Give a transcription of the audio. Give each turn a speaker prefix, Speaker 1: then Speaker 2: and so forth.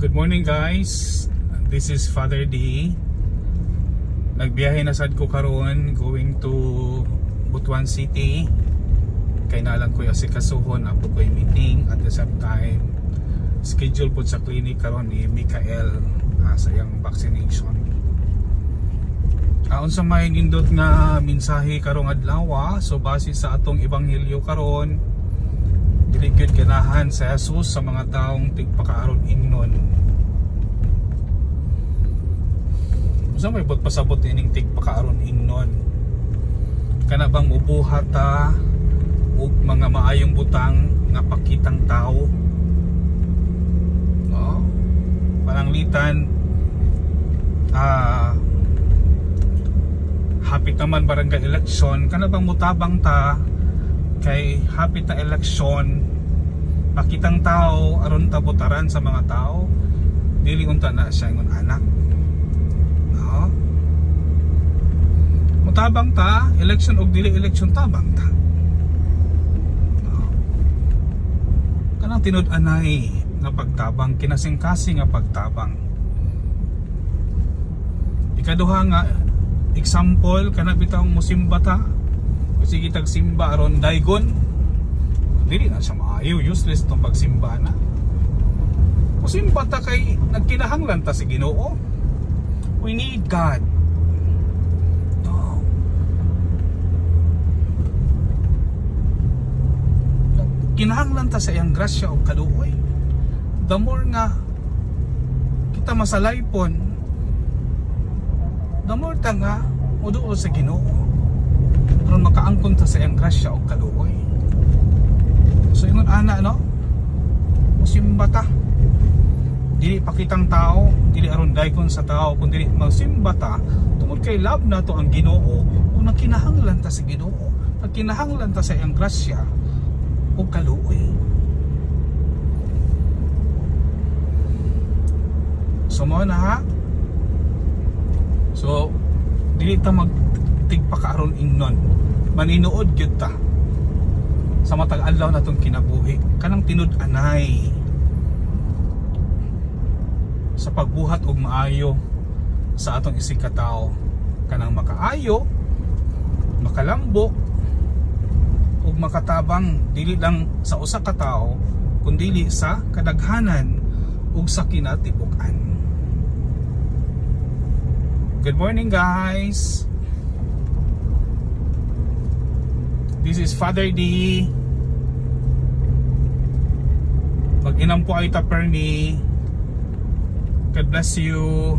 Speaker 1: Good morning guys. This is Father D. Nagbiyahe na sad ko karon going to Butuan City. Kay nalang ko asikasuhon apo ko'y meeting at the same time schedule po sa clinic karon ni Mikael sa iyang vaccination. Unsa may nindot nga mensahe karong adlaw, so base sa atong ebanghelyo karon, dili gyud ganahan sa Jesus sa mga taong tigpakaaron ingnon. Unsa may pasabot ining tigpakaaron ingnon? Kana bang mubuhat ta og mga maayong butang nga pakitang tao? No? Pananglitan hapit naman barangay election, kana bang mutabang ta kay hapit na election pakitang tao aron ta botaran sa mga tao, dili unta na siya ingon anak, no? Mutabang ta election og dili election tabang ta, no? Kanang tinud-anay nga pagtabang, kinasing-kasing nga pagtabang. Ikaduha nga example, kana bitang musimba ta kasi kitag simba aron daygon, dili na siya maayo, useless tong pagsimba na. Musimba ta kay nagkinahanglan ta si Ginoo. We need God, no. Kinahanglan ta sa iyang grasya o kaluoy. The more nga kita masalaypon, the more ta nga uduol sa Ginoo aron makaangkon ta sa iyang grasya o kaluoy. So ingon ana, no, musimba ta, dili pakitang tao, dili aron daykon sa tao, kundi magsimba ta tungod kay love nato ang Ginoo ug nakinahanglan ta sa Ginoo, nakinahanglan ta sa iyang grasya o kaluoy. So mo na ha. So dili ta magtigpakaaron ingnon, maninuod gyud ta sa matag adlaw natong kinabuhi, kanang tinud-anay sa pagbuhat og maayo sa atong isikatawo, kanang makaayo, makalambo ug makatabang, dili lang sa usa ka tawo kundi sa kadaghanan ug sa kinatibuk-an. Good morning guys. This is Father D. Mag-inam po ay taperni. God bless you.